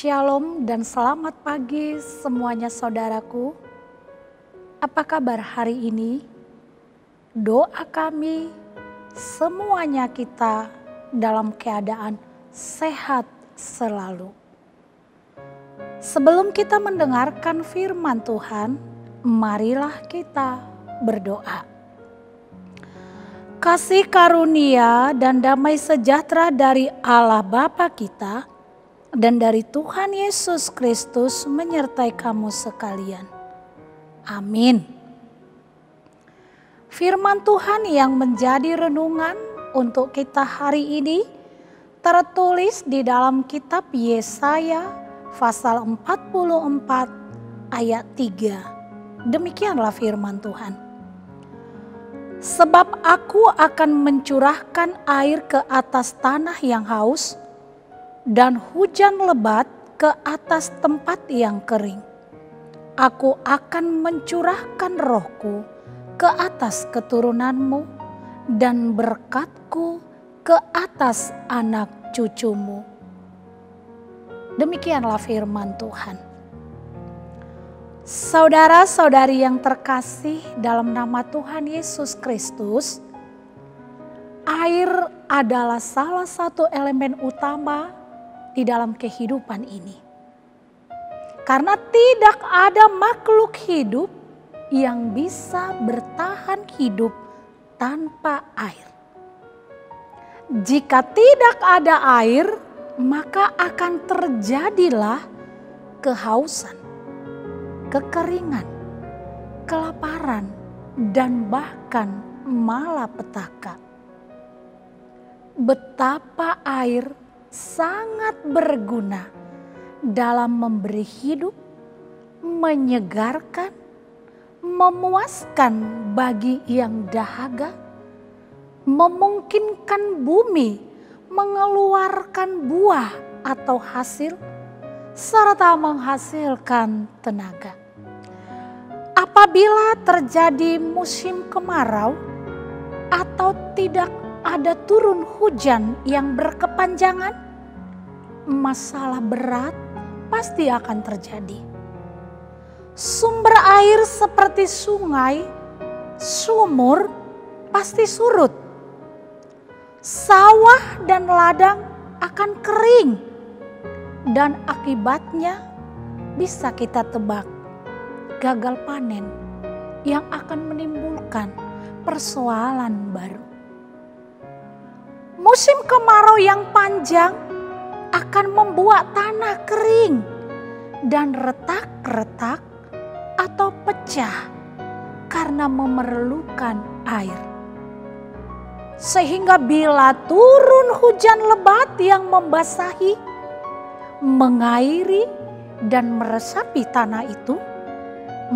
Shalom dan selamat pagi semuanya saudaraku. Apa kabar hari ini? Doa kami semuanya kita dalam keadaan sehat selalu. Sebelum kita mendengarkan firman Tuhan, marilah kita berdoa. Kasih karunia dan damai sejahtera dari Allah Bapa kita dan dari Tuhan Yesus Kristus menyertai kamu sekalian. Amin. Firman Tuhan yang menjadi renungan untuk kita hari ini tertulis di dalam kitab Yesaya pasal 44 ayat 3. Demikianlah firman Tuhan. Sebab aku akan mencurahkan air ke atas tanah yang haus dan hujan lebat ke atas tempat yang kering. Aku akan mencurahkan rohku ke atas keturunanmu dan berkatku ke atas anak cucumu. Demikianlah firman Tuhan. Saudara-saudari yang terkasih dalam nama Tuhan Yesus Kristus, air adalah salah satu elemen utama di dalam kehidupan ini. Karena tidak ada makhluk hidup yang bisa bertahan hidup tanpa air. Jika tidak ada air, maka akan terjadilah kehausan, kekeringan, kelaparan, dan bahkan malapetaka. Betapa air sangat berguna dalam memberi hidup, menyegarkan, memuaskan bagi yang dahaga, memungkinkan bumi mengeluarkan buah atau hasil, serta menghasilkan tenaga. Apabila terjadi musim kemarau atau tidak ada turun hujan yang berkepanjangan, masalah berat pasti akan terjadi. Sumber air seperti sungai, sumur pasti surut. Sawah dan ladang akan kering dan akibatnya bisa kita tebak gagal panen yang akan menimbulkan persoalan baru. Musim kemarau yang panjang akan membuat tanah kering dan retak-retak atau pecah karena memerlukan air. Sehingga bila turun hujan lebat yang membasahi, mengairi, dan meresapi tanah itu,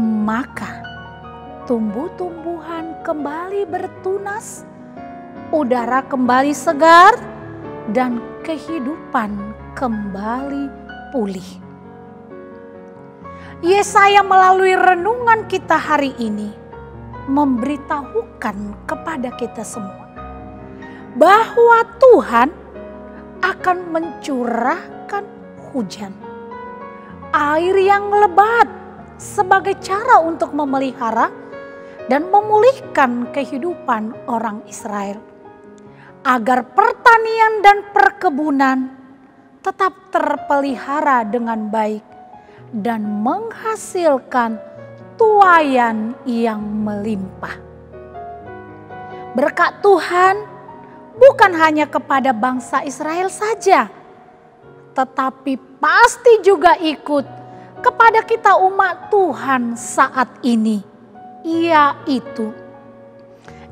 maka tumbuh-tumbuhan kembali bertunas, udara kembali segar, dan kehidupan kembali pulih. Yesaya melalui renungan kita hari ini memberitahukan kepada kita semua bahwa Tuhan akan mencurahkan hujan, air yang lebat sebagai cara untuk memelihara dan memulihkan kehidupan orang Israel, agar pertanian dan perkebunan tetap terpelihara dengan baik dan menghasilkan tuaian yang melimpah. Berkat Tuhan bukan hanya kepada bangsa Israel saja, tetapi pasti juga ikut kepada kita umat Tuhan saat ini, yaitu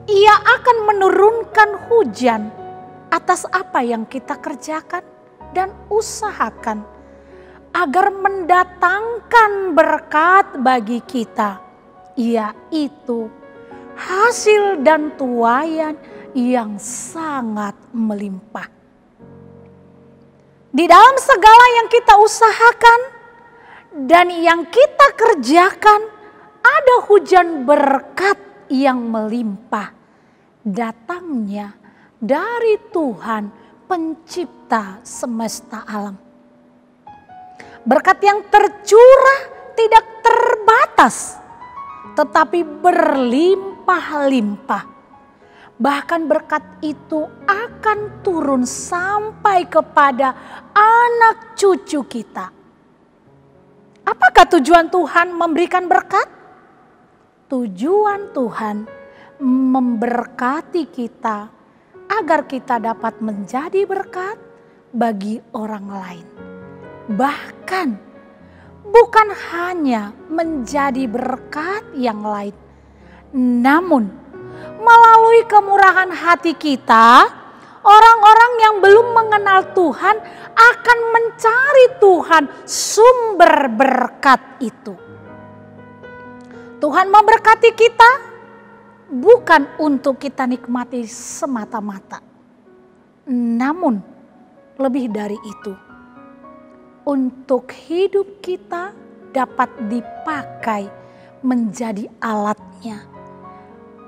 Ia akan menurunkan hujan atas apa yang kita kerjakan dan usahakan, agar mendatangkan berkat bagi kita, yaitu hasil dan tuaian yang sangat melimpah. Di dalam segala yang kita usahakan dan yang kita kerjakan, ada hujan berkat yang melimpah, datangnya dari Tuhan pencipta semesta alam. Berkat yang tercurah tidak terbatas, tetapi berlimpah-limpah. Bahkan berkat itu akan turun sampai kepada anak cucu kita. Apakah tujuan Tuhan memberikan berkat? Tujuan Tuhan memberkati kita agar kita dapat menjadi berkat bagi orang lain. Bahkan bukan hanya menjadi berkat yang lain, namun melalui kemurahan hati kita, orang-orang yang belum mengenal Tuhan akan mencari Tuhan, sumber berkat itu. Tuhan memberkati kita bukan untuk kita nikmati semata-mata, namun lebih dari itu, untuk hidup kita dapat dipakai menjadi alatnya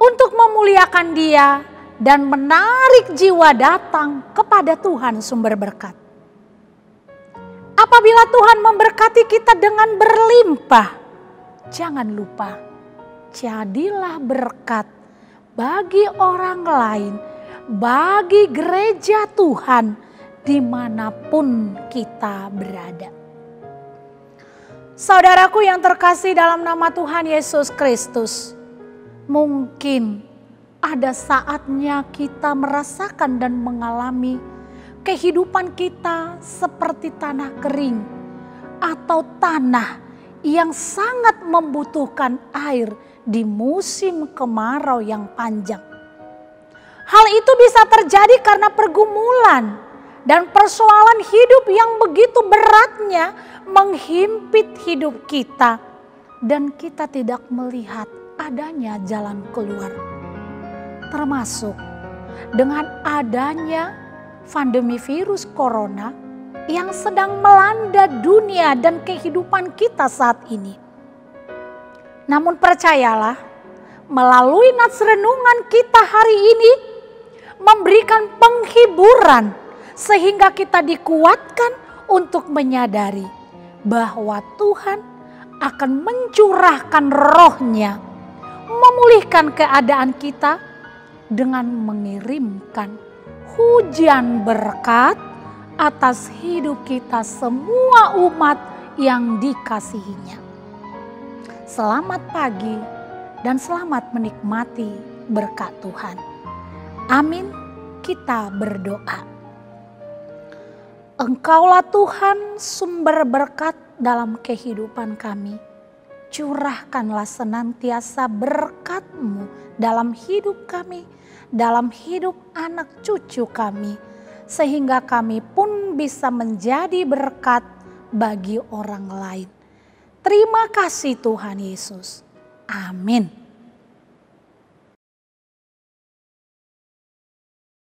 untuk memuliakan Dia dan menarik jiwa datang kepada Tuhan sumber berkat. Apabila Tuhan memberkati kita dengan berlimpah, jangan lupa, jadilah berkat bagi orang lain, bagi gereja Tuhan dimanapun kita berada. Saudaraku yang terkasih dalam nama Tuhan Yesus Kristus, mungkin ada saatnya kita merasakan dan mengalami kehidupan kita seperti tanah kering atau tanah yang sangat membutuhkan air di musim kemarau yang panjang. Hal itu bisa terjadi karena pergumulan dan persoalan hidup yang begitu beratnya menghimpit hidup kita dan kita tidak melihat adanya jalan keluar. Termasuk dengan adanya pandemi virus corona yang sedang melanda dunia dan kehidupan kita saat ini. Namun percayalah, melalui nats renungan kita hari ini memberikan penghiburan sehingga kita dikuatkan untuk menyadari bahwa Tuhan akan mencurahkan roh-Nya, memulihkan keadaan kita dengan mengirimkan hujan berkat atas hidup kita semua umat yang dikasihinya. Selamat pagi dan selamat menikmati berkat Tuhan. Amin. Kita berdoa. Engkaulah Tuhan sumber berkat dalam kehidupan kami. Curahkanlah senantiasa berkat-Mu dalam hidup kami, dalam hidup anak cucu kami, sehingga kami pun bisa menjadi berkat bagi orang lain. Terima kasih Tuhan Yesus. Amin.